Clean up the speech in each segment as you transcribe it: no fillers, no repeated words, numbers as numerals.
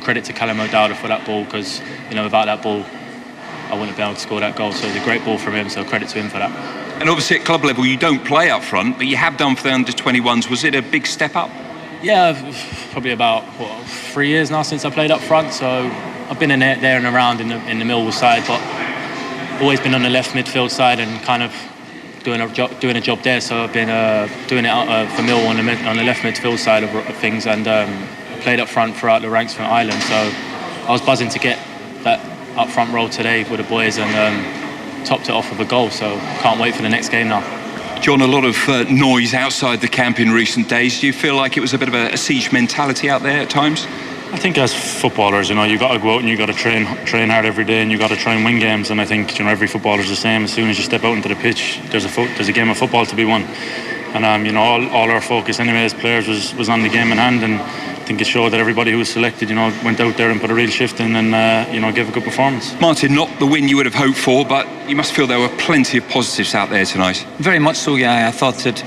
credit to Callum O'Dowda for that ball, because without that ball I wouldn't have been able to score that goal. So it was a great ball from him, so credit to him for that. And obviously at club level you don't play up front, but you have done for the under-21s. Was it a big step up? Yeah, probably about 3 years now since I played up front, so I've been in there and around in the Millwall side, but always been on the left midfield side and kind of doing a job there. So I've been doing it for Millwall on the left midfield side of things, and played up front throughout the ranks from Ireland. So I was buzzing to get that up front role today with the boys, and topped it off with a goal. So can't wait for the next game now. John, a lot of noise outside the camp in recent days. Do you feel like it was a bit of a siege mentality out there at times? I think as footballers, you've got to go out and you've got to train hard every day, and you've got to try and win games. And I think every footballer's the same. As soon as you step out into the pitch, there's a game of football to be won. And all our focus anyway as players was on the game in hand. And I think it showed that everybody who was selected, went out there and put a real shift in, and gave a good performance. Martin, not the win you would have hoped for, but you must feel there were plenty of positives out there tonight. Very much so, yeah. I thought that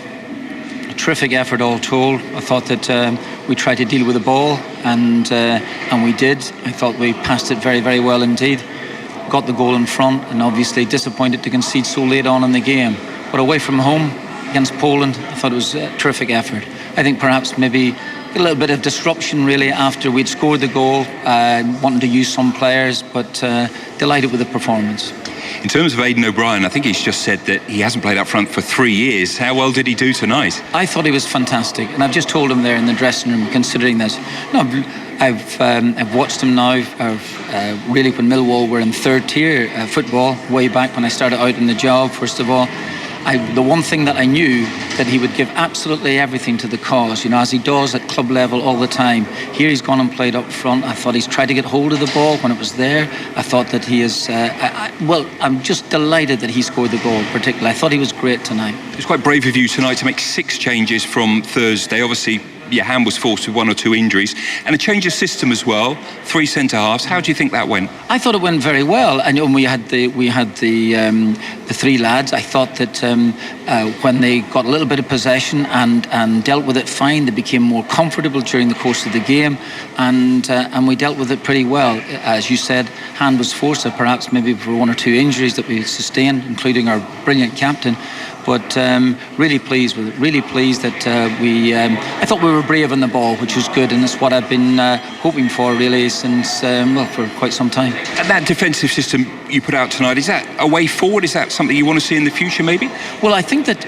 a terrific effort all told. I thought that we tried to deal with the ball, and we did. I thought we passed it very, very well indeed. Got the goal in front, and obviously disappointed to concede so late on in the game. But away from home against Poland, I thought it was a terrific effort. I think perhaps maybe a little bit of disruption really after we'd scored the goal, wanting to use some players, but delighted with the performance. In terms of Aiden O'Brien, I think he's just said that he hasn't played up front for 3 years. How well did he do tonight? I thought he was fantastic, and I've just told him there in the dressing room, considering this. No, I've watched him now. Really, when Millwall were in third tier football, way back when I started out in the job, first of all, the one thing that I knew, that he would give absolutely everything to the cause, as he does at club level all the time. Here he's gone and played up front. I thought he's tried to get hold of the ball when it was there. I thought that he is, I'm just delighted that he scored the goal particularly. I thought he was great tonight. It was quite brave of you tonight to make 6 changes from Thursday. Obviously, your hand was forced with 1 or 2 injuries, and a change of system as well. 3 centre halves. How do you think that went? I thought it went very well. And we had the 3 lads. I thought that when they got a little bit of possession and dealt with it fine, they became more comfortable during the course of the game, and we dealt with it pretty well. As you said, hand was forced, perhaps maybe for 1 or 2 injuries that we sustained, including our brilliant captain. But really pleased with it. Really pleased that I thought we were brave on the ball, which was good, and it's what I've been hoping for really since for quite some time. And that defensive system you put out tonight, is that a way forward? Is that something you want to see in the future, maybe? Well, I think that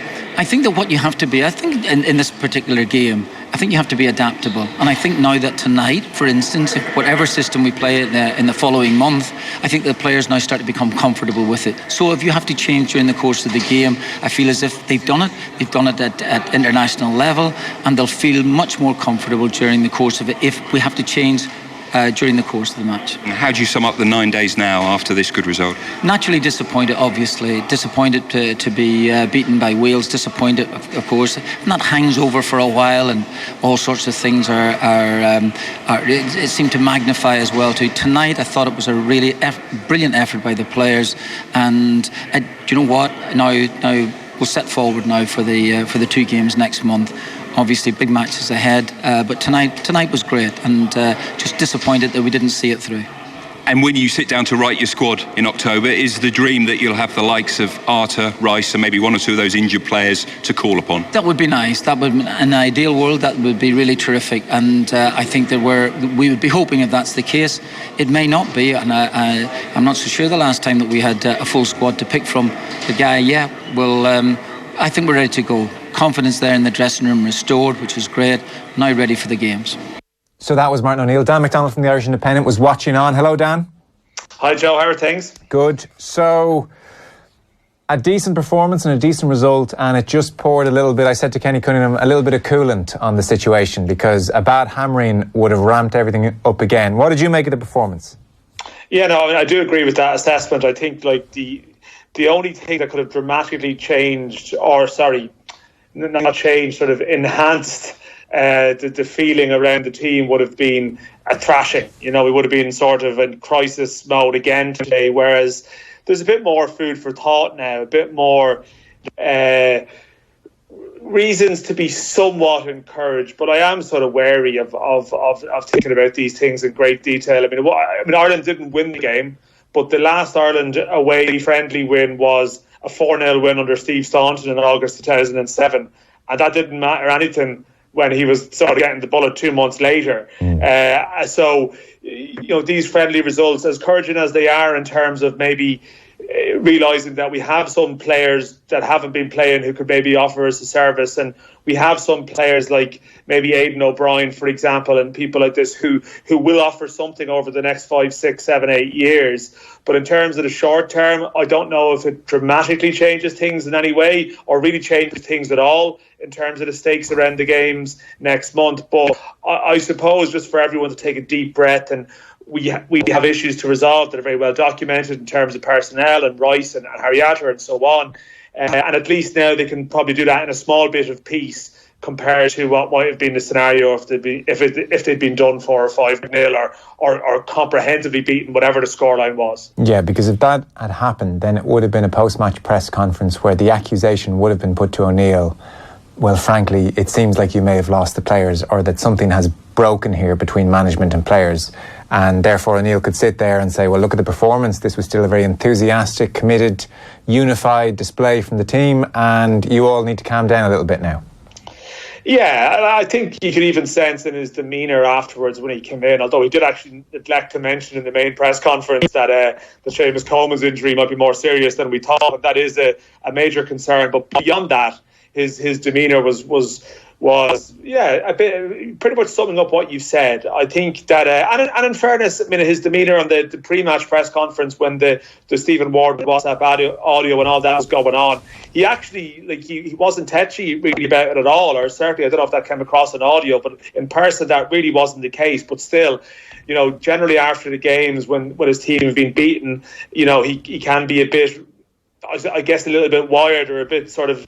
what you have to be, I think in this particular game, I think you have to be adaptable. And I think now that tonight, for instance, if whatever system we play in the following month, I think the players now start to become comfortable with it. So if you have to change during the course of the game, I feel as if they've done it at international level, and they'll feel much more comfortable during the course of it if we have to change during the course of the match. And how do you sum up the 9 days now after this good result? Naturally disappointed, obviously. Disappointed to be beaten by Wales. Disappointed, of course. And that hangs over for a while, and all sorts of things it seemed to magnify as well too. Tonight, I thought it was a really brilliant effort by the players. And do you know what? Now we'll set forward now for the 2 games next month. Obviously, big matches ahead, but tonight was great, and just disappointed that we didn't see it through. And when you sit down to write your squad in October, is the dream that you'll have the likes of Arta, Rice, and maybe 1 or 2 of those injured players to call upon? That would be nice. That would, in an ideal world, that would be really terrific. And I think that we would be hoping if that's the case. It may not be, and I'm not so sure the last time that we had a full squad to pick from. The guy, I think we're ready to go. Confidence there in the dressing room restored, which was great. Now ready for the games. So that was Martin O'Neill. Dan McDonnell from the Irish Independent was watching on. Hello, Dan. Hi, Joe. How are things? Good. So a decent performance and a decent result, and it just poured a little bit, I said to Kenny Cunningham, a little bit of coolant on the situation, because a bad hammering would have ramped everything up again. What did you make of the performance? Yeah, no, I do agree with that assessment. I think the only thing that could have dramatically changed, not changed, sort of enhanced the feeling around the team would have been a thrashing. We would have been sort of in crisis mode again today, whereas there's a bit more food for thought now, a bit more reasons to be somewhat encouraged, but I am sort of wary of thinking about these things in great detail. I mean, Ireland didn't win the game, but the last Ireland away friendly win was a 4-0 win under Steve Staunton in August 2007, and that didn't matter anything when he was sort of getting the bullet 2 months later. So, these friendly results, as encouraging as they are in terms of maybe realising that we have some players that haven't been playing who could maybe offer us a service, and we have some players like maybe Aiden O'Brien, for example, and people like this who will offer something over the next 5, 6, 7, 8 years. But in terms of the short term, I don't know if it dramatically changes things in any way or really changes things at all in terms of the stakes around the games next month. But I suppose just for everyone to take a deep breath, and we have issues to resolve that are very well documented in terms of personnel and Rice and Harrietta and so on. And at least now they can probably do that in a small bit of peace compared to what might have been the scenario if they'd been done 4 or 5-0 or comprehensively beaten, whatever the scoreline was. Yeah, because if that had happened, then it would have been a post-match press conference where the accusation would have been put to O'Neill, well, frankly, it seems like you may have lost the players, or that something has broken here between management and players. And therefore O'Neill could sit there and say, well, look at the performance. This was still a very enthusiastic, committed, unified display from the team, and you all need to calm down a little bit now. Yeah, I think you could even sense in his demeanour afterwards when he came in, although he did actually neglect to mention in the main press conference that Seamus Coleman's injury might be more serious than we thought, and that is a major concern. But beyond that, his demeanour was a bit, pretty much summing up what you've said. I think that, and in fairness, I mean, his demeanour on the pre-match press conference when the Stephen Ward WhatsApp audio and all that was going on, he actually, he wasn't touchy really about it at all, or certainly I don't know if that came across in audio, but in person that really wasn't the case. But still, generally after the games when his team have been beaten, he can be a bit, I guess, a little bit wired or a bit sort of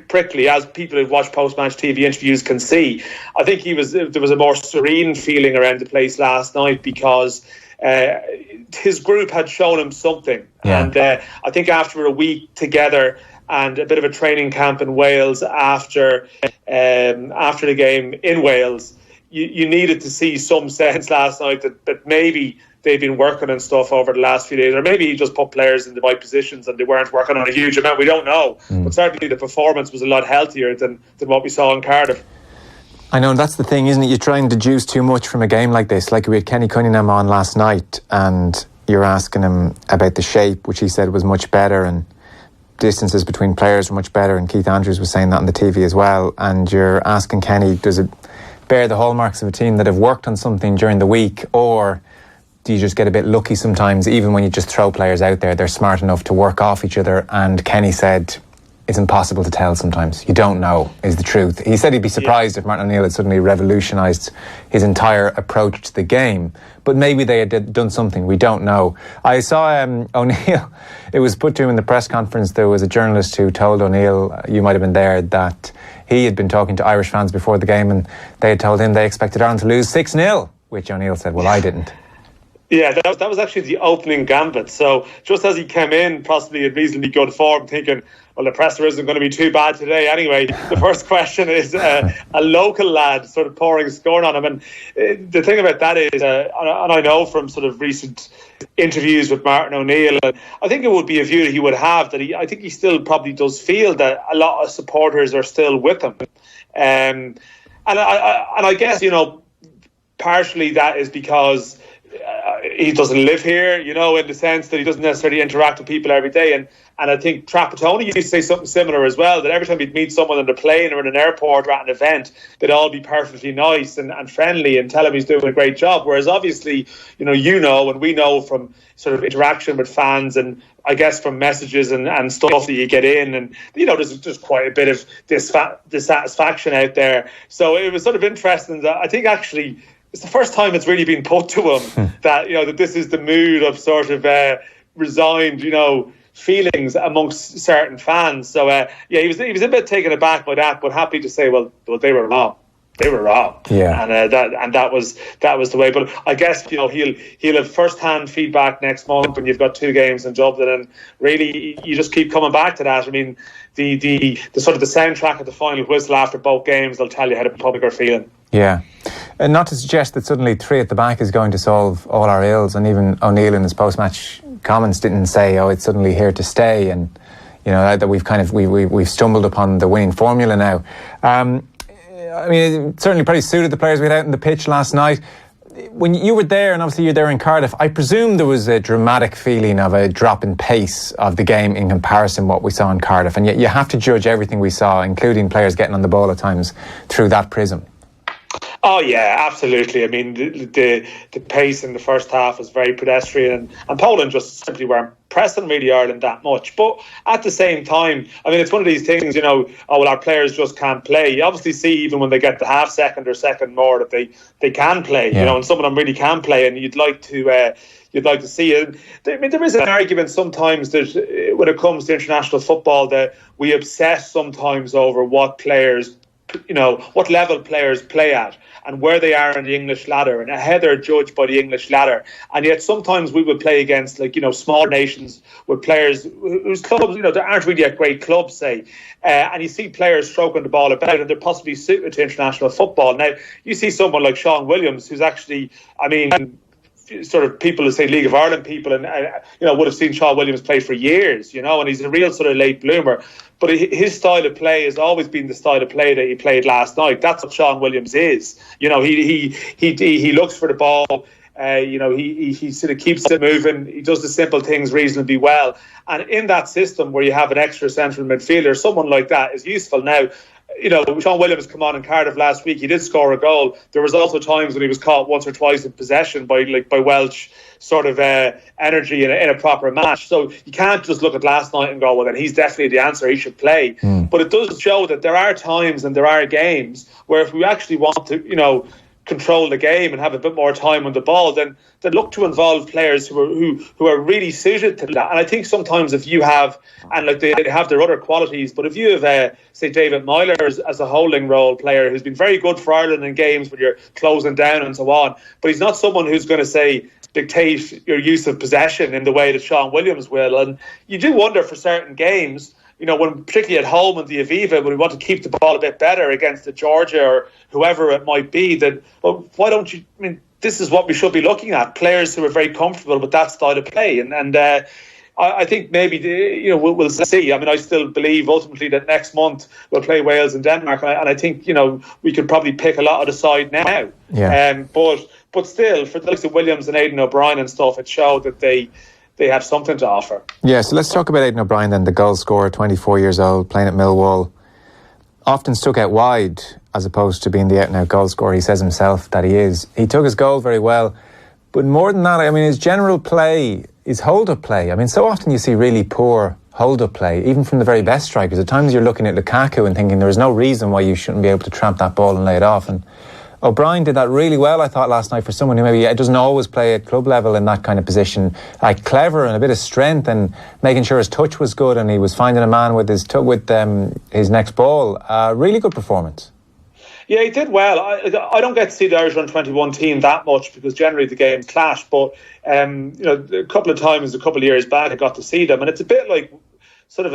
prickly, as people who've watched post-match TV interviews can see. I think there was a more serene feeling around the place last night because his group had shown him something. Yeah. And I think after a week together and a bit of a training camp in Wales after the game in Wales, you needed to see some sense last night that maybe they've been working on stuff over the last few days, or maybe he just put players in the right positions and they weren't working on a huge amount. We don't know. But certainly the performance was a lot healthier than what we saw in Cardiff. I know, and that's the thing, isn't it? You're trying to deduce too much from a game like this. Like we had Kenny Cunningham on last night and you're asking him about the shape, which he said was much better, and distances between players were much better, and Keith Andrews was saying that on the TV as well. And you're asking Kenny, does it bear the hallmarks of a team that have worked on something during the week, or do you just get a bit lucky sometimes? Even when you just throw players out there, they're smart enough to work off each other. And Kenny said it's impossible to tell sometimes. You don't know is the truth. He said he'd be surprised if Martin O'Neill had suddenly revolutionised his entire approach to the game. But maybe they had done something. We don't know. I saw O'Neill, it was put to him in the press conference, there was a journalist who told O'Neill, you might have been there, that he had been talking to Irish fans before the game and they had told him they expected Ireland to lose 6-0, which O'Neill said, well, I didn't. Yeah, that was actually the opening gambit. So just as he came in, possibly in reasonably good form, thinking, well, the presser isn't going to be too bad today anyway. The first question is a local lad sort of pouring scorn on him. And the thing about that is, and I know from sort of recent interviews with Martin O'Neill, I think it would be a view that he would have, that I think he still probably does feel that a lot of supporters are still with him. And I guess, partially that is because he doesn't live here, in the sense that he doesn't necessarily interact with people every day. And I think Trapattoni used to say something similar as well, that every time he'd meet someone on the plane or in an airport or at an event, they'd all be perfectly nice and friendly and tell him he's doing a great job. Whereas obviously, and we know from sort of interaction with fans and I guess from messages and stuff that you get in, and there's just quite a bit of dissatisfaction out there. So it was sort of interesting that I think actually it's the first time it's really been put to him that that this is the mood of sort of resigned feelings amongst certain fans. So he was a bit taken aback by that, but happy to say, well they were wrong. they were wrong. Yeah. And that was the way. But I guess he'll have first-hand feedback next month when you've got 2 games in Dublin, and really you just keep coming back to that. I mean, the sort of the soundtrack of the final whistle after both games, they'll tell you how the public are feeling. Yeah. And not to suggest that suddenly 3 at the back is going to solve all our ills, and even O'Neill in his post-match comments didn't say, oh, it's suddenly here to stay, and that we've stumbled upon the winning formula now. I mean, it certainly probably suited the players we had out on the pitch last night. When you were there, and obviously you're there in Cardiff, I presume there was a dramatic feeling of a drop in pace of the game in comparison to what we saw in Cardiff, and yet you have to judge everything we saw, including players getting on the ball at times, through that prism. Oh yeah, absolutely. I mean, the pace in the first half was very pedestrian, and Poland just simply weren't pressing really Ireland that much. But at the same time, I mean, it's one of these things, our players just can't play. You obviously see even when they get the half second or second more that they can play, and some of them really can play, and you'd like to see it. I mean, there is an argument sometimes that when it comes to international football that we obsess sometimes over what players, what level players play at and where they are in the English ladder and how they're judged by the English ladder. And yet sometimes we would play against small nations with players whose clubs, there aren't really a great clubs, say. And you see players stroking the ball about and they're possibly suited to international football. Now, you see someone like Sean Williams, who's actually, I mean, sort of people who say League of Ireland people and would have seen Sean Williams play for years, and he's a real sort of late bloomer. But his style of play has always been the style of play that he played last night. That's what Sean Williams is. He looks for the ball. He sort of keeps it moving. He does the simple things reasonably well. And in that system where you have an extra central midfielder, someone like that is useful. Now, Sean Williams come on in Cardiff last week. He did score a goal. There was also times when he was caught once or twice in possession by Welsh sort of energy in a proper match. So you can't just look at last night and go, well, then he's definitely the answer. He should play. But it does show that there are times and there are games where if we actually want to, control the game and have a bit more time on the ball, then look to involve players who are really suited to that. And I think sometimes if you have, and they have their other qualities, but if you have, say, David Meyler as a holding role player who's been very good for Ireland in games when you're closing down and so on, but he's not someone who's going to, say, dictate your use of possession in the way that Sean Williams will. And you do wonder for certain games, when particularly at home in the Aviva, when we want to keep the ball a bit better against the Georgia or whoever it might be, then why don't you? I mean, this is what we should be looking at: players who are very comfortable with that style of play. And I think maybe we'll see. I mean, I still believe ultimately that next month we'll play Wales and Denmark, and I think we could probably pick a lot of the side now. Yeah. But still, for the likes of Williams and Aiden O'Brien and stuff, it showed that they have something to offer. Yeah, so let's talk about Aiden O'Brien then, the goal scorer, 24 years old, playing at Millwall. Often stuck out wide as opposed to being the out-and-out goal scorer he says himself that he is. He took his goal very well, but more than that, I mean, his general play, his hold-up play. I mean, so often you see really poor hold-up play, even from the very best strikers. At times you're looking at Lukaku and thinking there is no reason why you shouldn't be able to trap that ball and lay it off. And O'Brien did that really well, I thought, last night, for someone who maybe doesn't always play at club level in that kind of position. Like, clever and a bit of strength and making sure his touch was good and he was finding a man with his next ball. Really good performance. Yeah, he did well. I don't get to see the Irish under-21 team that much because generally the games clash. But a couple of times, a couple of years back, I got to see them, and it's a bit like sort of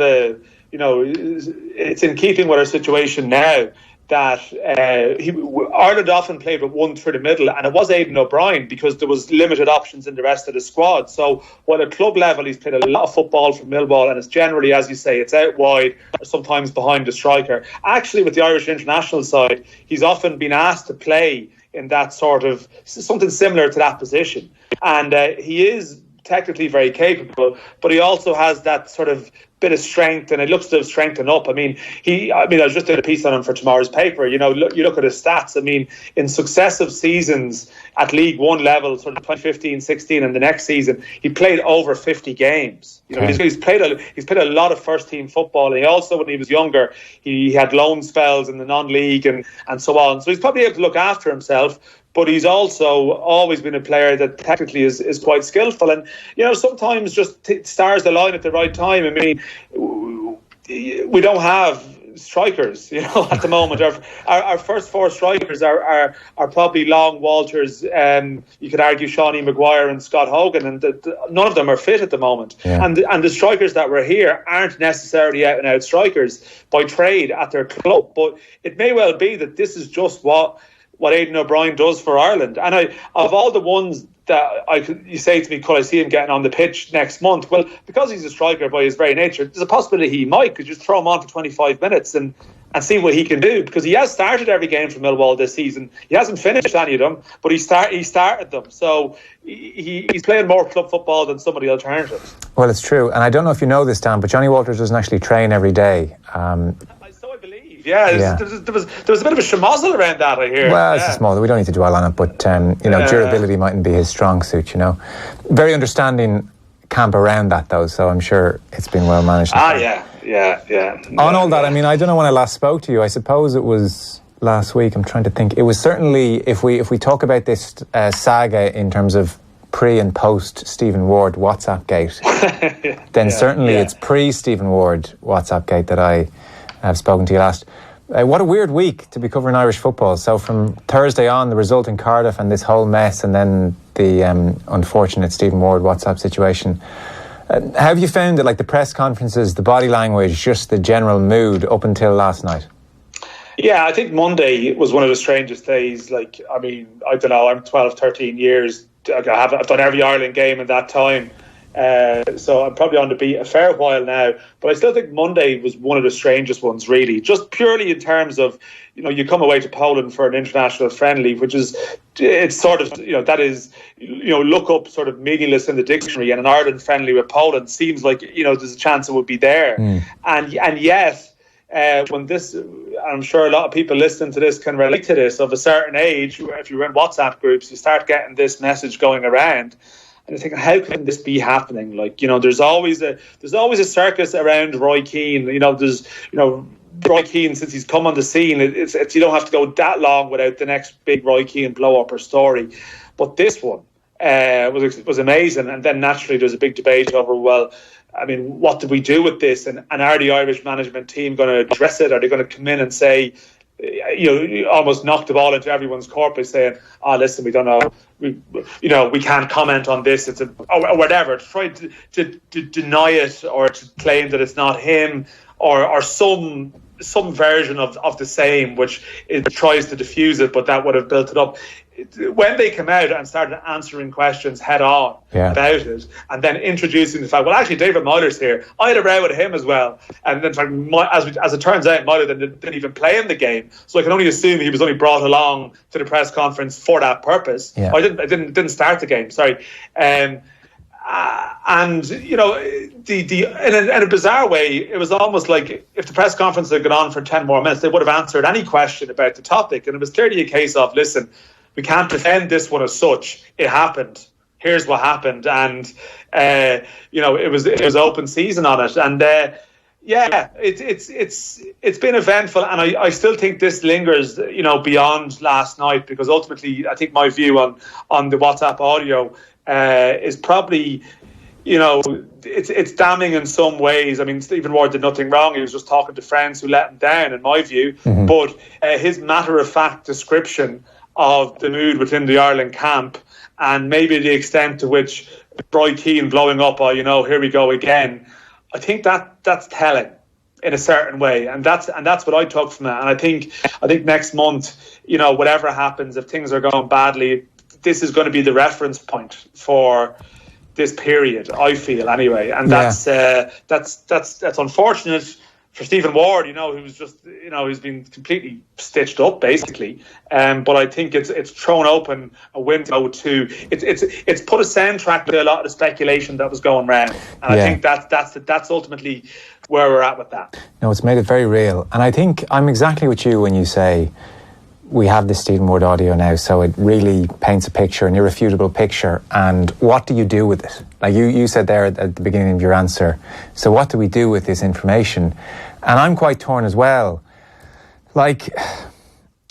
it's in keeping with our situation now. That Ireland often played with one through the middle, and it was Aiden O'Brien because there was limited options in the rest of the squad. So while at club level he's played a lot of football for Millwall, and it's generally, as you say, it's out wide or sometimes behind the striker. Actually, with the Irish international side, he's often been asked to play in that sort of something similar to that position, and he is technically very capable, but he also has that sort of bit of strength, and it looks to have strengthened up. I mean, I was just doing a piece on him for tomorrow's paper. You look at his stats. I mean, in successive seasons at League One level, sort of 2015, 16, and the next season, he played over 50 games. He's played a lot of first team football. And he also, when he was younger, he had loan spells in the non-league and so on. So he's probably able to look after himself. But he's also always been a player that technically is quite skillful. And, sometimes just stars align at the right time. I mean, we don't have strikers, at the moment. Our first 4 strikers are probably Long, Walters, you could argue Shawnee Maguire and Scott Hogan, and none of them are fit at the moment. Yeah. And the strikers that were here aren't necessarily out and out strikers by trade at their club, but it may well be that this is just what Aiden O'Brien does for Ireland. And of all the ones that you say to me, could I see him getting on the pitch next month? Well, because he's a striker by his very nature, there's a possibility he might. Could just throw him on for 25 minutes and see what he can do, because he has started every game for Millwall this season. He hasn't finished any of them, but he started them. So he's playing more club football than some of the alternatives. Well, it's true. And I don't know if you know this, Dan, but Johnny Walters doesn't actually train every day. So I believe, yeah. There was a bit of a schmozzle around that, I hear. Well, it's a small, we don't need to dwell on it, but durability mightn't be his strong suit. Very understanding camp around that, though, so I'm sure it's been well managed. Yeah. On all that, I don't know when I last spoke to you. I suppose it was last week. I'm trying to think. It was certainly, if we talk about this saga in terms of pre and post Stephen Ward WhatsApp gate, then certainly it's pre Stephen Ward WhatsApp gate that I have spoken to you last. What a weird week to be covering Irish football. So from Thursday on, the result in Cardiff and this whole mess, and then the unfortunate Stephen Ward WhatsApp situation. How have you found it, like the press conferences, the body language, just the general mood up until last night? Yeah, I think Monday was one of the strangest days. I don't know, I'm 12, 13 years. I've done every Ireland game in that time. So I'm probably on the beat a fair while now. But I still think Monday was one of the strangest ones, really. Just purely in terms of, you come away to Poland for an international friendly, which is, it's sort of, that is, look up sort of meaningless in the dictionary, and an Ireland friendly with Poland seems like, there's a chance it would be there. And yet, when this, I'm sure a lot of people listening to this can relate to this, of a certain age, if you're in WhatsApp groups, you start getting this message going around. And I think, how can this be happening? There's always a circus around Roy Keane. Roy Keane, since he's come on the scene, it's you don't have to go that long without the next big Roy Keane blow up or story. But this one was amazing. And then naturally there's a big debate over, what do we do with this? And are the Irish management team going to address it? Are they going to come in and say, almost knock the ball into everyone's court by saying, listen, we don't know, we can't comment on this, or whatever, try to deny it, or to claim that it's not him, or some version of the same, which it tries to diffuse it, but that would have built it up. When they came out and started answering questions head on about it, and then introducing the fact, well, actually, David Moyler's here. I had a row with him as well. And then, as it turns out, Moyler didn't even play in the game. So I can only assume he was only brought along to the press conference for that purpose. Yeah. I didn't start the game, sorry. In a bizarre way, it was almost like if the press conference had gone on for 10 more minutes, they would have answered any question about the topic. And it was clearly a case of, listen, we can't defend this one as such. It happened. Here's what happened, and it was open season on it, and it's been eventful, and I still think this lingers, beyond last night, because ultimately I think my view on the WhatsApp audio is probably, it's damning in some ways. I mean, Stephen Ward did nothing wrong. He was just talking to friends who let him down, in my view. Mm-hmm. But his matter-of-fact description of the mood within the Ireland camp, and maybe the extent to which Roy Keane blowing up, here we go again, I think that's telling in a certain way, and that's what I took from it. And I think next month, whatever happens, if things are going badly, this is going to be the reference point for this period, I feel, anyway. And that's unfortunate for Stephen Ward, who's just, who's been completely stitched up, basically. But I think it's thrown open a window to it's put a soundtrack to a lot of the speculation that was going around, and I think that's ultimately where we're at with that. No, it's made it very real, and I think I'm exactly with you when you say we have this Stephen Ward audio now, so it really paints a picture, an irrefutable picture. And what do you do with it? Like you said there at the beginning of your answer, so what do we do with this information? And I'm quite torn as well. Like,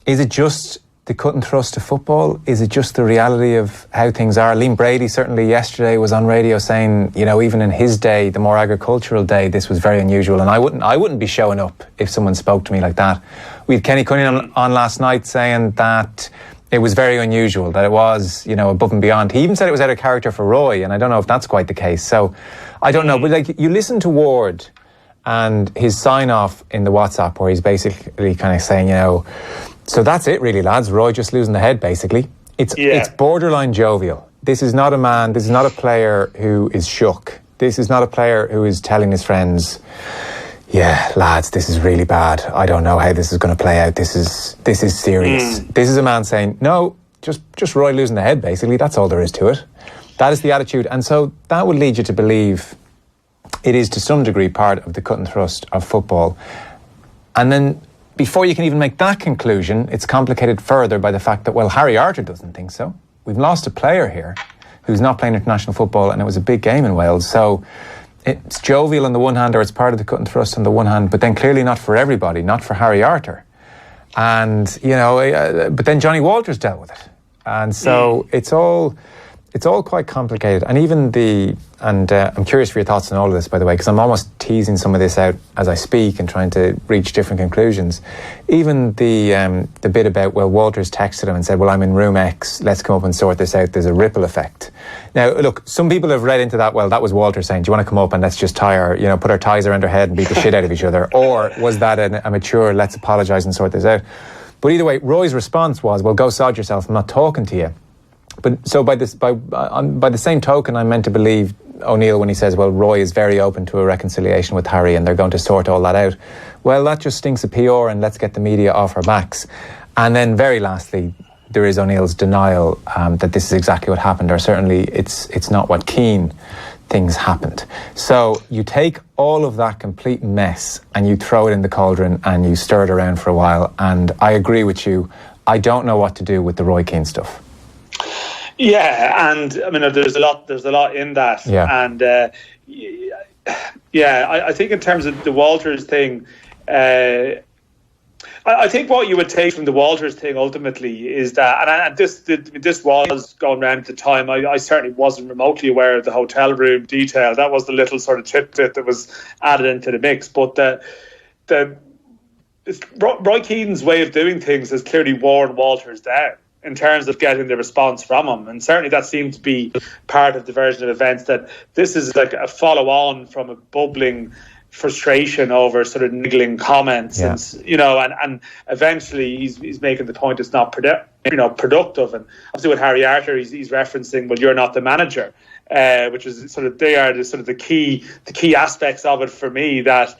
is it just the cut and thrust of football? Is it just the reality of how things are? Liam Brady certainly yesterday was on radio saying, you know, even in his day, the more agricultural day, this was very unusual, and I wouldn't be showing up if someone spoke to me like that. We had Kenny Cunningham on last night saying that it was very unusual, that it was, you know, above and beyond. He even said it was out of character for Roy, and I don't know if that's quite the case. So I don't know, but like, you listen to Ward and his sign off in the WhatsApp where he's basically kind of saying, you know, so that's it really, lads. Roy just losing the head, basically. It's borderline jovial. This is not a man, this is not a player who is shook. This is not a player who is telling his friends, yeah, lads, this is really bad. I don't know how this is going to play out. This is serious. This is a man saying, no, just Roy losing the head, basically. That's all there is to it. That is the attitude. And so that would lead you to believe it is to some degree part of the cut and thrust of football. And then before you can even make that conclusion, it's complicated further by the fact that, well, Harry Arter doesn't think so. We've lost a player here who's not playing international football, and it was a big game in Wales. So it's jovial on the one hand, or it's part of the cut and thrust on the one hand, but then clearly not for everybody, not for Harry Arter. And, you know, but then Johnny Walters dealt with it. And so it's all quite complicated. And even I'm curious for your thoughts on all of this, by the way, because I'm almost teasing some of this out as I speak and trying to reach different conclusions. Even the bit about, well, Walters texted him and said, well, I'm in room X, let's come up and sort this out. There's a ripple effect. Now, look, some people have read into that, well, that was Walters saying, do you want to come up and let's just put our ties around our head and beat the shit out of each other? Or was that a mature, let's apologise and sort this out? But either way, Roy's response was, well, go sod yourself, I'm not talking to you. But so by the same token, I'm meant to believe O'Neill when he says, well, Roy is very open to a reconciliation with Harry and they're going to sort all that out. Well, that just stinks of PR, and let's get the media off our backs. And then very lastly, there is O'Neill's denial that this is exactly what happened, or certainly it's not what Keane thinks happened. So you take all of that complete mess and you throw it in the cauldron and you stir it around for a while. And I agree with you. I don't know what to do with the Roy Keane stuff. Yeah, and I mean, there's a lot in that. Yeah. And I think in terms of the Walters thing, I think what you would take from the Walters thing ultimately is that, and this was going around at the time. I certainly wasn't remotely aware of the hotel room detail. That was the little sort of tidbit that was added into the mix. But Roy Keane's way of doing things has clearly worn Walters down in terms of getting the response from him, and certainly that seems to be part of the version of events, that this is like a follow-on from a bubbling frustration over sort of niggling comments, and eventually he's making the point it's not productive. And obviously with Harry Arter, he's referencing, well, you're not the manager, which is sort of, they are the key aspects of it for me. That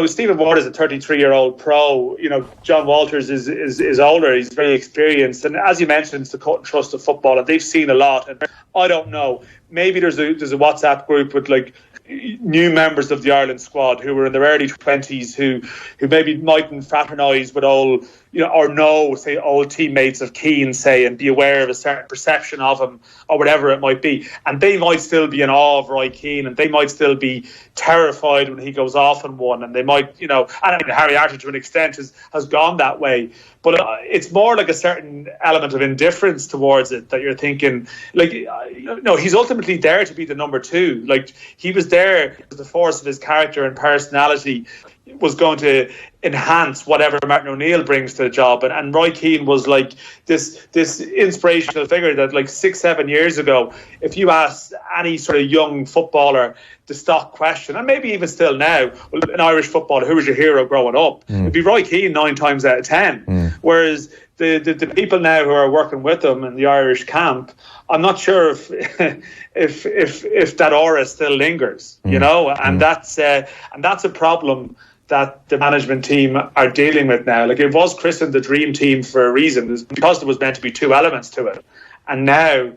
Stephen Ward is a 33-year-old pro. John Walters is older. He's very experienced, and as you mentioned, it's the cut and thrust of football, and they've seen a lot. And I don't know. Maybe there's a WhatsApp group with like new members of the Ireland squad who were in their early 20s who maybe mightn't fraternise with old, say old teammates of Keane, say, and be aware of a certain perception of him or whatever it might be. And they might still be in awe of Roy Keane, and they might still be terrified when he goes off on one, and they might, and I mean, Harry Arter to an extent has gone that way. But it's more like a certain element of indifference towards it, that you're thinking, he's ultimately there to be the number two. Like, he was there, the force of his character and personality was going to enhance whatever Martin O'Neill brings to the job. And Roy Keane was like this inspirational figure that, like 6-7 years ago, if you asked any sort of young footballer the stock question, and maybe even still now, well, an Irish footballer, who was your hero growing up? It'd be Roy Keane 9 times out of 10. Whereas the people now who are working with him in the Irish camp, I'm not sure if that aura still lingers, and that's a problem that the management team are dealing with now. Like, it was christened the dream team for a reason, because there was meant to be two elements to it, and now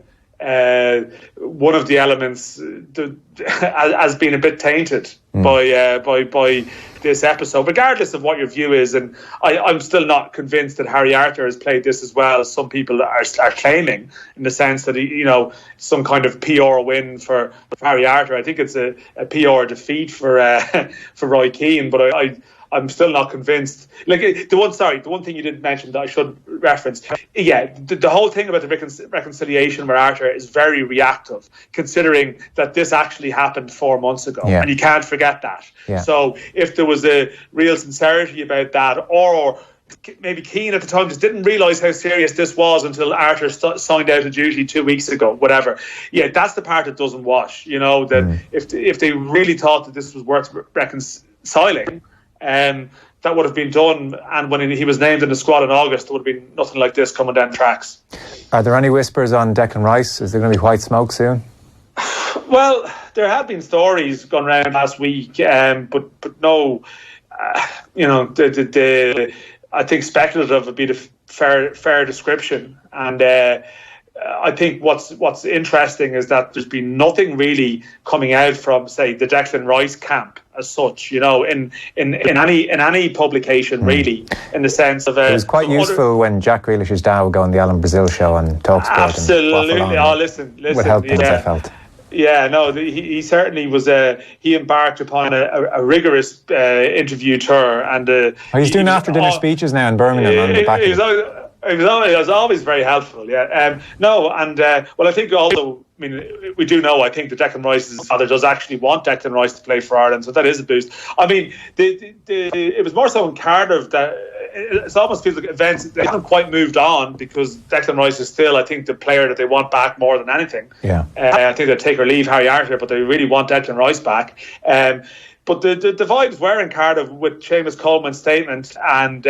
one of the elements has been a bit tainted by this episode, regardless of what your view is. And I'm still not convinced that Harry Arter has played this as well as some people are claiming, in the sense that he, some kind of PR win for Harry Arter. I think it's a PR defeat for Roy Keane, but I'm still not convinced. Like the one thing you didn't mention that I should reference. Yeah, the whole thing about the reconciliation with Arthur is very reactive, considering that this actually happened 4 months ago, and you can't forget that. Yeah. So if there was a real sincerity about that, or maybe Keane at the time just didn't realise how serious this was until Arthur signed out of duty 2 weeks ago, whatever. Yeah, that's the part that doesn't wash. You know, that if they really thought that this was worth reconciling, that would have been done. And when he was named in the squad in August, there would have been nothing like this coming down tracks. Are there any whispers on Declan Rice? Is there going to be white smoke soon? Well, there have been stories going around last week, but no, you know, I think speculative would be the fair description. And I think what's interesting is that there's been nothing really coming out from, say, the Declan Rice camp as such, you know, in any publication really, in the sense of it was quite useful when Jack Grealish's dad would go on the Alan Brazil show and talk about absolutely. Listen, would help things, I felt. Yeah, no, he certainly was. He embarked upon a rigorous interview tour, and he's doing after dinner speeches now in Birmingham. On the back He was always very helpful. Yeah, I think also, I mean, we do know. I think that Declan Rice's father does actually want Declan Rice to play for Ireland, so that is a boost. I mean, it was more so in Cardiff that it almost feels like events they haven't quite moved on, because Declan Rice is still, I think, the player that they want back more than anything. Yeah, I think they'll take or leave Harry Arthur, but they really want Declan Rice back. But the vibes were in Cardiff with Seamus Coleman's statement and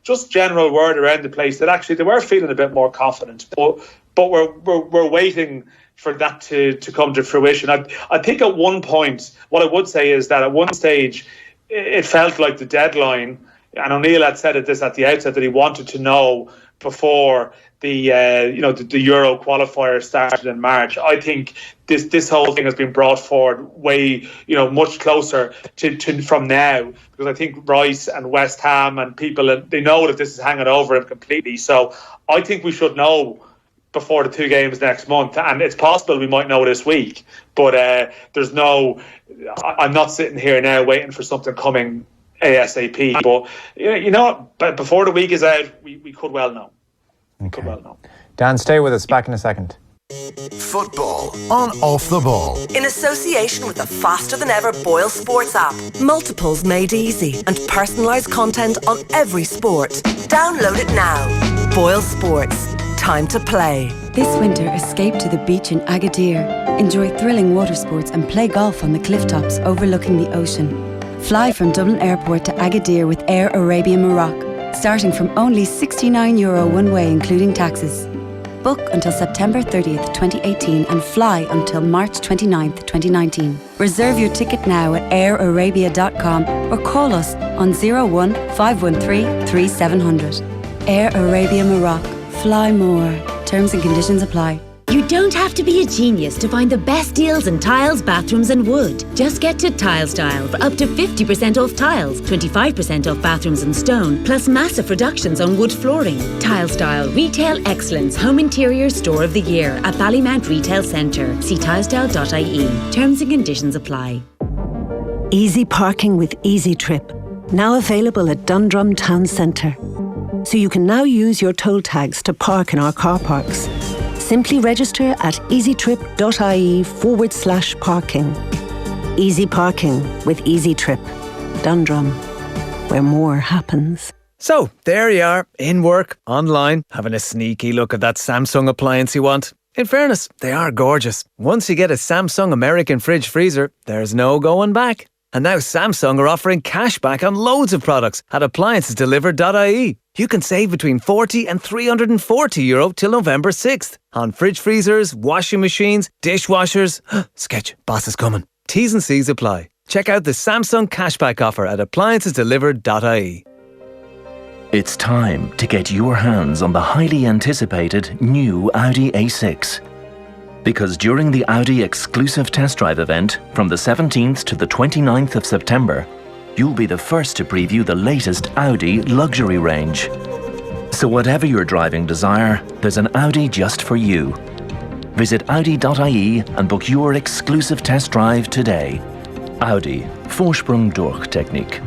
just general word around the place that actually they were feeling a bit more confident. But we're waiting for that to come to fruition. I think at one point, what I would say is that at one stage, it felt like the deadline, and O'Neill had said this at the outset, that he wanted to know before the Euro qualifier started in March. I think this whole thing has been brought forward way, much closer to from now, because I think Rice and West Ham and people, they know that this is hanging over him completely. So I think we should know before the 2 games next month, and it's possible we might know this week. But I'm not sitting here now waiting for something coming ASAP. But before the week is out, we could well know. Okay. Dan, stay with us. Back in a second. Football on Off the Ball. In association with the faster than ever Boyle Sports app. Multiples made easy and personalised content on every sport. Download it now. Boyle Sports. Time to play. This winter, escape to the beach in Agadir. Enjoy thrilling water sports and play golf on the cliff tops overlooking the ocean. Fly from Dublin Airport to Agadir with Air Arabia Morocco, starting from only €69 one way including taxes. Book until September 30th, 2018 and fly until March 29th, 2019. Reserve your ticket now at airarabia.com or call us on 01 513 3700. Air Arabia Morocco. Fly more. Terms and conditions apply. You don't have to be a genius to find the best deals in tiles, bathrooms and wood. Just get to Tile Style for up to 50% off tiles, 25% off bathrooms and stone, plus massive reductions on wood flooring. Tile Style, retail excellence, home interior store of the year at Ballymount Retail Centre. See tilestyle.ie. Terms and conditions apply. Easy parking with Easy Trip. Now available at Dundrum Town Centre. So you can now use your toll tags to park in our car parks. Simply register at easytrip.ie/parking. Easy parking with Easy Trip. Dundrum, where more happens. So, there you are, in work, online, having a sneaky look at that Samsung appliance you want. In fairness, they are gorgeous. Once you get a Samsung American fridge freezer, there's no going back. And now Samsung are offering cash back on loads of products at appliancesdelivered.ie. You can save between €40 and €340 till November 6th on fridge freezers, washing machines, dishwashers. Sketch, boss is coming. T's and C's apply. Check out the Samsung cashback offer at appliancesdelivered.ie. It's time to get your hands on the highly anticipated new Audi A6. Because during the Audi exclusive test drive event from the 17th to the 29th of September, you'll be the first to preview the latest Audi luxury range. So whatever your driving desire, there's an Audi just for you. Visit Audi.ie and book your exclusive test drive today. Audi, Vorsprung durch Technik.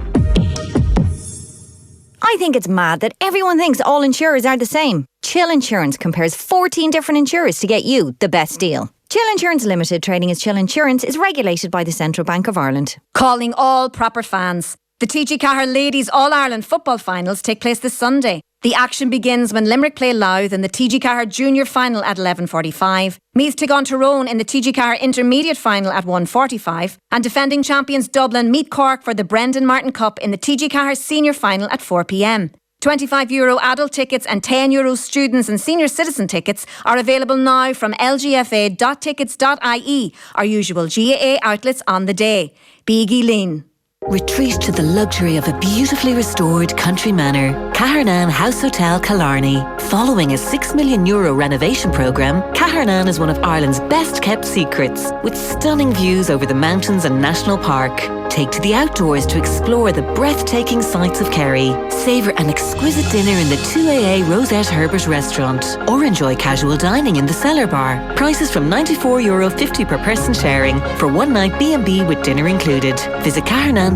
I think it's mad that everyone thinks all insurers are the same. Chill Insurance compares 14 different insurers to get you the best deal. Chill Insurance Limited, trading as Chill Insurance, is regulated by the Central Bank of Ireland. Calling all proper fans. The TG Ceathair Ladies All-Ireland football finals take place this Sunday. The action begins when Limerick play Louth in the TG Ceathair Junior final at 11:45. Meath take on Tyrone in the TG Ceathair Intermediate final at 1:45. And defending champions Dublin meet Cork for the Brendan Martin Cup in the TG Ceathair Senior final at 4 p.m. €25 adult tickets and €10 students and senior citizen tickets are available now from lgfa.tickets.ie, our usual GAA outlets on the day. Bígí Lean. Retreat to the luxury of a beautifully restored country manor, Cahernan House Hotel Killarney. Following a €6 million renovation programme, Cahernan is one of Ireland's best kept secrets, with stunning views over the mountains and national park. Take to the outdoors to explore the breathtaking sights of Kerry. Savour an exquisite dinner in the 2AA Rosette Herbert restaurant, or enjoy casual dining in the Cellar Bar. Prices from €94.50 per person sharing for one night B&B with dinner included. Visit Cahernan.com.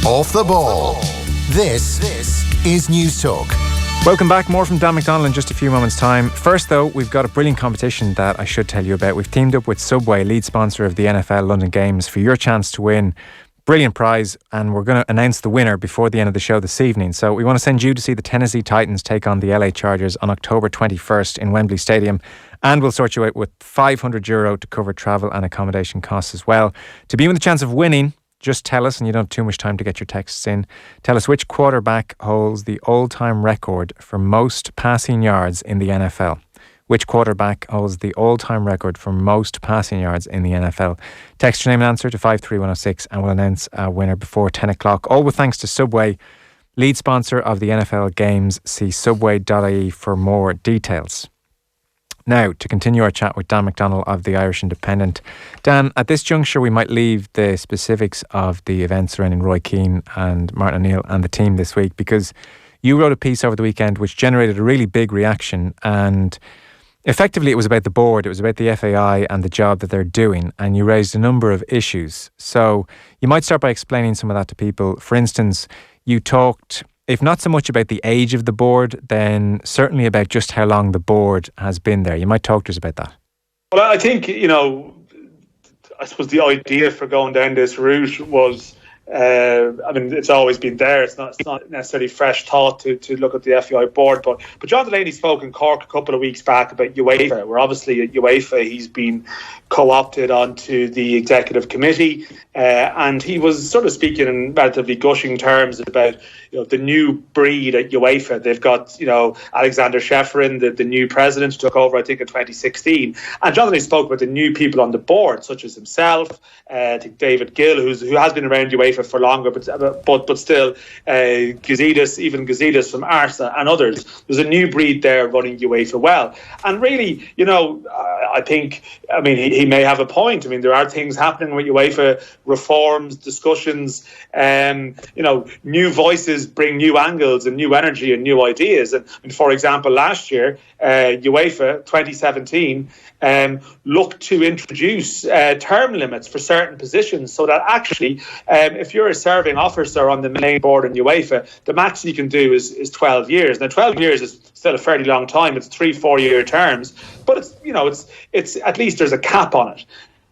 Off the ball. This is News Talk. Welcome back. More from Dan McDonnell in just a few moments' time. First, though, we've got a brilliant competition that I should tell you about. We've teamed up with Subway, lead sponsor of the NFL London Games, for your chance to win. Brilliant prize, and we're going to announce the winner before the end of the show this evening. So we want to send you to see the Tennessee Titans take on the LA Chargers on October 21st in Wembley Stadium, and we'll sort you out with €500 to cover travel and accommodation costs as well. To be with the chance of winning, just tell us, and you don't have too much time to get your texts in, tell us which quarterback holds the all-time record for most passing yards in the NFL. Which quarterback holds the all-time record for most passing yards in the NFL? Text your name and answer to 53106 and we'll announce a winner before 10 o'clock. All with thanks to Subway, lead sponsor of the NFL Games. See subway.ie for more details. Now, to continue our chat with Dan McDonnell of the Irish Independent. Dan, at this juncture, we might leave the specifics of the events surrounding Roy Keane and Martin O'Neill and the team this week, because you wrote a piece over the weekend which generated a really big reaction, and effectively it was about the board, it was about the FAI and the job that they're doing, and you raised a number of issues. So you might start by explaining some of that to people. For instance, you talked, if not so much about the age of the board, then certainly about just how long the board has been there. You might talk to us about that. Well, I think, I suppose the idea for going down this route was, it's always been there. It's not necessarily fresh thought to look at the FAI board. But John Delaney spoke in Cork a couple of weeks back about UEFA, where obviously at UEFA he's been co-opted onto the executive committee, and he was sort of speaking in relatively gushing terms about the new breed at UEFA. They've got Alexander Shefrin, the new president, who took over I think in 2016, and John Delaney spoke about the new people on the board, such as himself, I think David Gill, who has been around UEFA for longer, but still Gazidis from Arsenal and others. There's a new breed there running UEFA well, and really, I think, he may have a point. There are things happening with UEFA, reforms, discussions, new voices bring new angles and new energy and new ideas. And for example, last year, UEFA 2017 looked to introduce term limits for certain positions, so that actually, if you're a serving officer on the main board in UEFA, the max you can do is 12 years. Now, 12 years is still a fairly long time. It's 3-4 year terms, but it's at least there's a cap on it.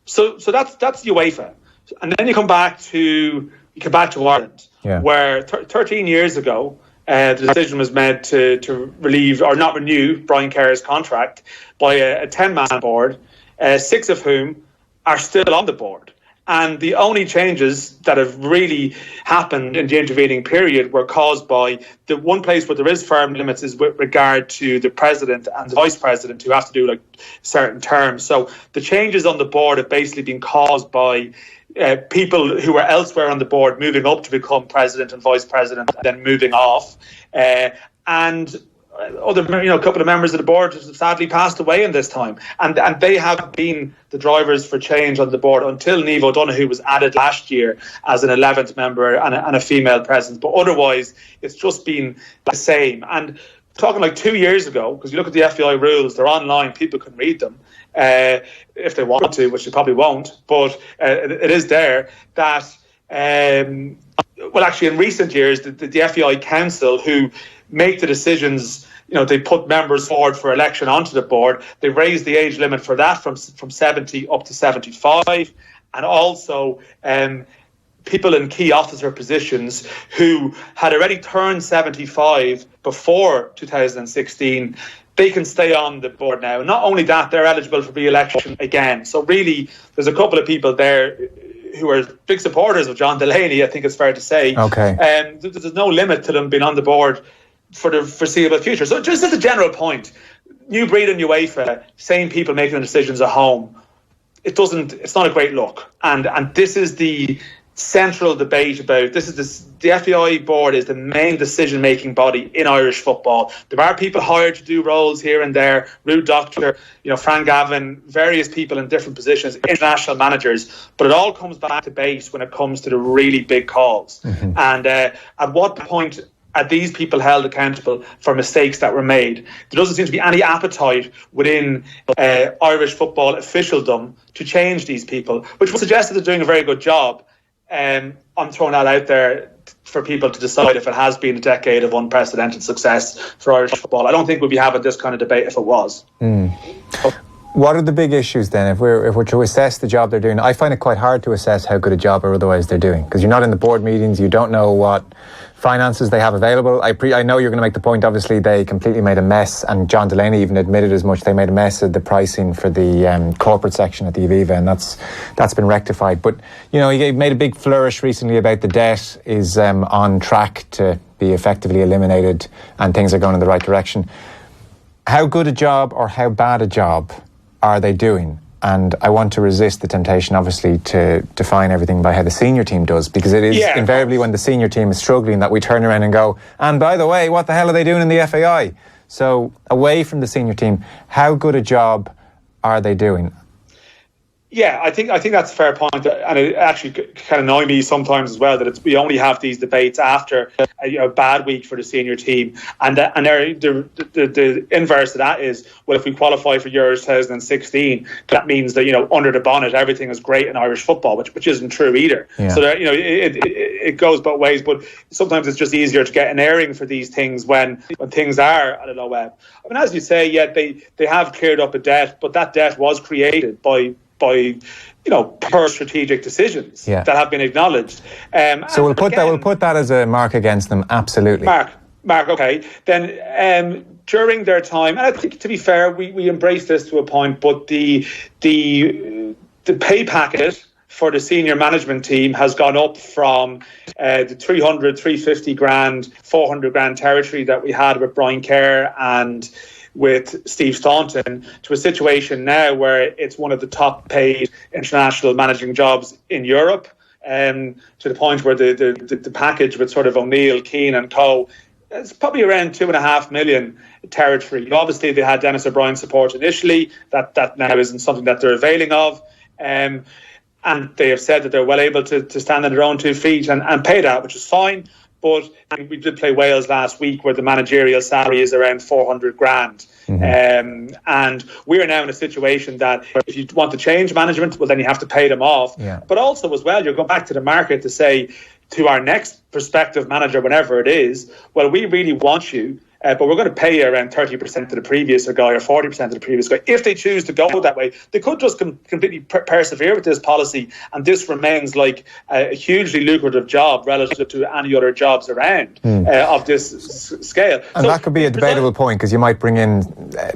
So that's UEFA. And then you come back to Ireland, where 13 years ago, the decision was made to relieve or not renew Brian Kerr's contract by a 10-man board, 6 of whom are still on the board. And the only changes that have really happened in the intervening period were caused by the one place where there is firm limits is with regard to the president and the vice president, who have to do certain terms. So the changes on the board have basically been caused by people who were elsewhere on the board moving up to become president and vice president, and then moving off, and a couple of members of the board have sadly passed away in this time, and they have been the drivers for change on the board until Niamh O'Donoghue was added last year as an 11th member and a female presence. But otherwise, it's just been the same. And talking 2 years ago, because you look at the FAI rules, they're online, people can read them if they want to, which they probably won't, but it is there, that well, actually, in recent years, the FEI Council, who make the decisions, they put members forward for election onto the board. They raised the age limit for that from 70 up to 75, and also people in key officer positions who had already turned 75 before 2016. They can stay on the board now. Not only that, they're eligible for re-election again. So really, there's a couple of people there who are big supporters of John Delaney, I think it's fair to say. Okay. There's no limit to them being on the board for the foreseeable future. So just as a general point, New Breed and UEFA, same people making the decisions at home, it's not a great look. And this is the central debate about the FEI board is the main decision-making body in Irish football. There are people hired to do roles here and there, Rude Doctor, Fran Gavin, various people in different positions, international managers, but it all comes back to base when it comes to the really big calls. Mm-hmm. And at what point are these people held accountable for mistakes that were made? There doesn't seem to be any appetite within Irish football officialdom to change these people, which would suggest that they're doing a very good job. I'm throwing that out there for people to decide if it has been a decade of unprecedented success for Irish football. I don't think we'd be having this kind of debate if it was. What are the big issues then? If we're to assess the job they're doing, I find it quite hard to assess how good a job or otherwise they're doing, because you're not in the board meetings, you don't know what finances they have available. I know you're going to make the point, obviously they completely made a mess, and John Delaney even admitted as much. They made a mess of the pricing for the corporate section at the Aviva, and that's been rectified. But he made a big flourish recently about the debt is on track to be effectively eliminated and things are going in the right direction. How good a job or how bad a job are they doing? And I want to resist the temptation, obviously, to define everything by how the senior team does, because it is invariably when the senior team is struggling that we turn around and go, and by the way, what the hell are they doing in the FAI? So away from the senior team, how good a job are they doing? Yeah, I think that's a fair point, and it actually can annoy me sometimes as well that we only have these debates after a bad week for the senior team, and the inverse of that is, well, if we qualify for Euros 2016, that means that under the bonnet everything is great in Irish football, which isn't true either. Yeah. So that, it goes both ways, but sometimes it's just easier to get an airing for these things when things are at a low ebb. I mean, as you say, they have cleared up a debt, but that debt was created by poor strategic decisions that have been acknowledged. So we'll put that as a mark against them, absolutely. Mark, okay. Then during their time, and I think, to be fair, we embrace this to a point, but the pay packet for the senior management team has gone up from the 300, 350 grand, 400 grand territory that we had with Brian Kerr and with Steve Staunton to a situation now where it's one of the top paid international managing jobs in Europe, to the point where the package with sort of O'Neill, Keane and co, it's probably around 2.5 million territory. Obviously they had Dennis O'Brien's support initially, that now isn't something that they're availing of, and they have said that they're well able to stand on their own 2 feet and pay that, which is fine. But we did play Wales last week where the managerial salary is around 400 grand. Mm-hmm. And we're now in a situation that if you want to change management, well, then you have to pay them off. Yeah. But also as well, you're going back to the market to say to our next prospective manager, whenever it is, well, we really want you, but we're going to pay you around 30% of the previous guy or 40% of the previous guy. If they choose to go that way, they could just completely persevere with this policy, and this remains like a hugely lucrative job relative to any other jobs around of this scale. And so that could be a debatable point, because you might bring in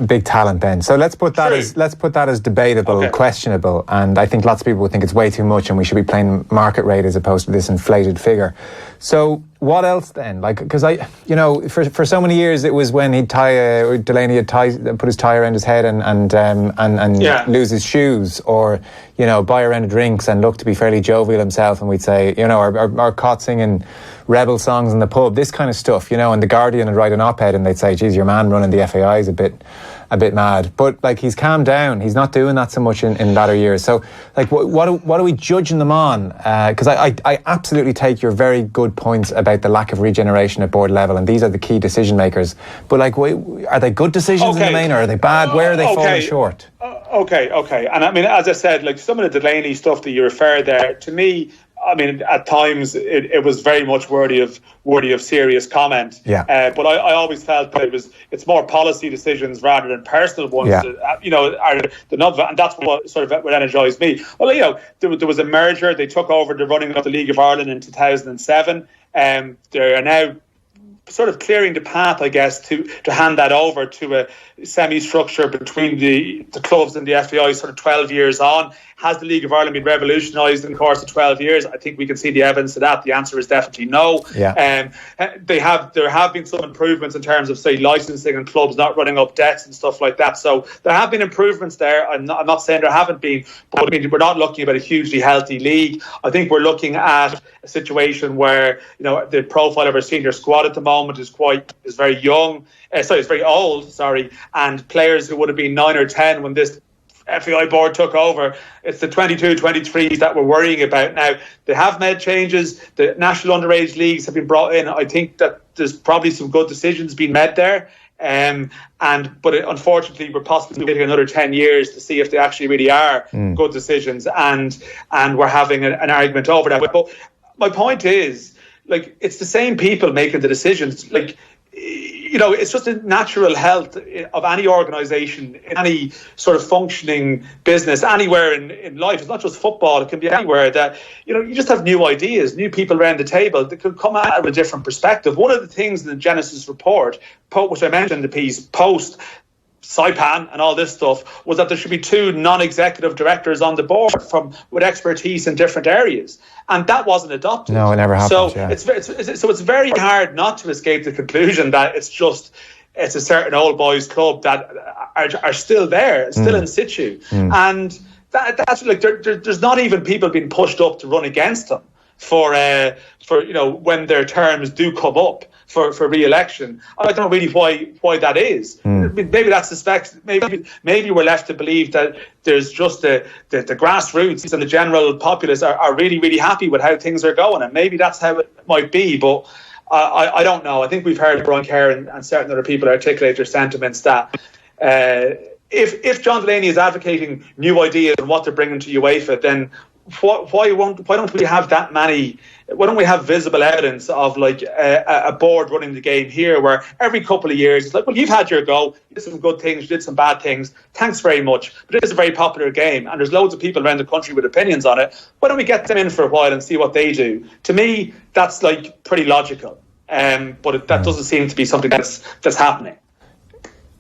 big talent then. So let's put that as debatable, questionable, and I think lots of people would think it's way too much and we should be playing market rate as opposed to this inflated figure. So what else then? Because for so many years it was when Delaney had put his tie around his head and lose his shoes, or buy a round of drinks and look to be fairly jovial himself, and we'd say or caught singing rebel songs in the pub, this kind of stuff, and the Guardian would write an op-ed and they'd say, geez, your man running the FAI is a bit mad. But he's calmed down. He's not doing that so much in latter years. So what are we judging them on? Because I absolutely take your very good points about the lack of regeneration at board level, and these are the key decision makers. But are they good decisions in the main, or are they bad? Where are they falling short? Okay. And I mean, as I said, like some of the Delaney stuff that you refer there, to me, I mean, at times it was very much worthy of serious comment. Yeah. But I always felt that it's more policy decisions rather than personal ones. Yeah. That, are the nub, and that's what sort of what energised me. Well, there was a merger. They took over the running of the League of Ireland in 2007. They are now sort of clearing the path, I guess, to hand that over to a semi-structure between the clubs and the FAI sort of 12 years on. Has the League of Ireland been revolutionised in the course of 12 years? I think we can see the evidence of that. The answer is definitely no. Yeah. There have been some improvements in terms of, say, licensing and clubs not running up debts and stuff like that. So there have been improvements there. I'm not saying there haven't been, but I mean, we're not looking at a hugely healthy league. I think we're looking at a situation where, the profile of our senior squad at the moment is very young. It's very old, and players who would have been 9 or 10 when this FAI board took over, it's the 22, 23s that we're worrying about now. They have made changes. The national underage leagues have been brought in. I think that there's probably some good decisions being made there. But unfortunately, we're possibly waiting another 10 years to see if they actually really are good decisions, and we're having an argument over that. But my point is, like, it's the same people making the decisions. Like, it's just a natural health of any organisation, in any sort of functioning business, anywhere in life. It's not just football, it can be anywhere, that, you just have new ideas, new people around the table that could come out of a different perspective. One of the things in the Genesis report, which I mentioned in the piece, post Saipan and all this stuff, was that there should be 2 non-executive directors on the board with expertise in different areas, and that wasn't adopted. No, it never happened. So it's very hard not to escape the conclusion that it's a certain old boys club that are still there, still in situ, and that's like there's not even people being pushed up to run against them for when their terms do come up for re-election. I don't know really why that is. Maybe that's suspect. Maybe we're left to believe that there's just the grassroots and the general populace are really, really happy with how things are going, and maybe that's how it might be. But I don't know. I think we've heard Brian Kerr and certain other people articulate their sentiments that if John Delaney is advocating new ideas and what they're bringing to UEFA, then why don't we have that many? Why don't we have visible evidence of like a board running the game here, where every couple of years it's like, well, you've had your go, you did some good things, you did some bad things, thanks very much, but it is a very popular game and there's loads of people around the country with opinions on it. Why don't we get them in for a while and see what they do? To me, that's like pretty logical, but that doesn't seem to be something that's happening.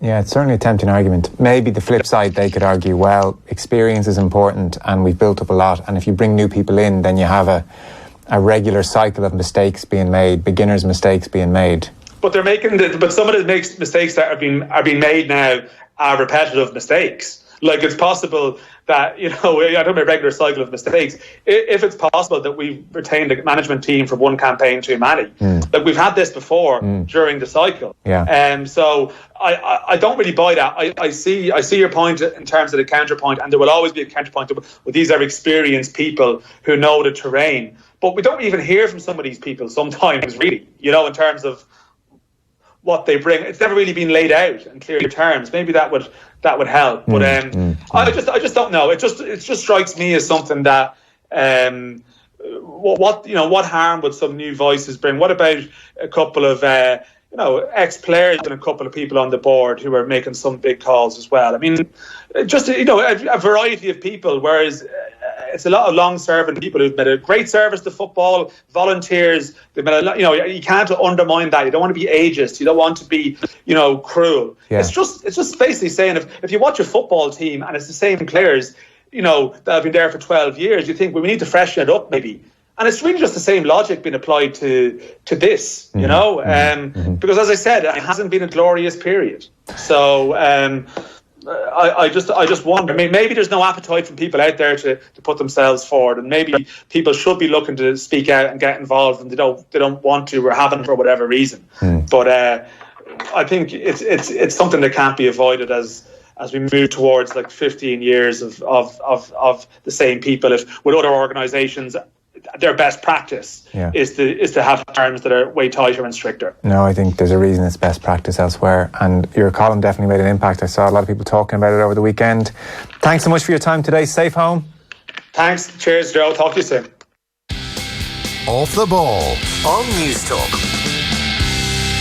Yeah, it's certainly a tempting argument. Maybe the flip side, they could argue, well, experience is important and we've built up a lot, and if you bring new people in, then you have a regular cycle of mistakes being made, beginners' mistakes being made. But they're but some of the mistakes that are being made now are repetitive mistakes. Like, it's possible that, I don't mean a regular cycle of mistakes. If it's possible that we've retained a management team for one campaign too many, like we've had this before during the cycle. Yeah. So I don't really buy that. I see your point in terms of the counterpoint, and there will always be a counterpoint. With these are experienced people who know the terrain, but we don't even hear from some of these people sometimes, really. In terms of what they bring, it's never really been laid out in clear terms. Maybe that would help, but I just don't know. It just strikes me as something that what harm would some new voices bring? What about a couple of ex-players and a couple of people on the board who are making some big calls as well? I mean, just a variety of people, whereas it's a lot of long-serving people who've made a great service to football, volunteers. They've made a lot. You can't undermine that. You don't want to be ageist. You don't want to be, cruel. Yeah. It's just basically saying if you watch a football team and it's the same players, that have been there for 12 years, you think, well, we need to freshen it up maybe. And it's really just the same logic being applied to this, because as I said, it hasn't been a glorious period. So I just wonder. I mean, maybe there's no appetite from people out there to put themselves forward, and maybe people should be looking to speak out and get involved, and they don't want to or haven't for whatever reason. But I think it's something that can't be avoided as we move towards like 15 years of the same people. If with other organisations, their best practice is to have terms that are way tighter and stricter. No, I think there's a reason it's best practice elsewhere, and your column definitely made an impact. I saw a lot of people talking about it over the weekend. Thanks so much for your time today. Safe home. Thanks. Cheers, Joe. Talk to you soon. Off the Ball on News Talk.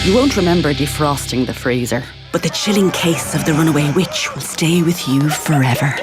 You won't remember defrosting the freezer, but the chilling case of the runaway witch will stay with you forever.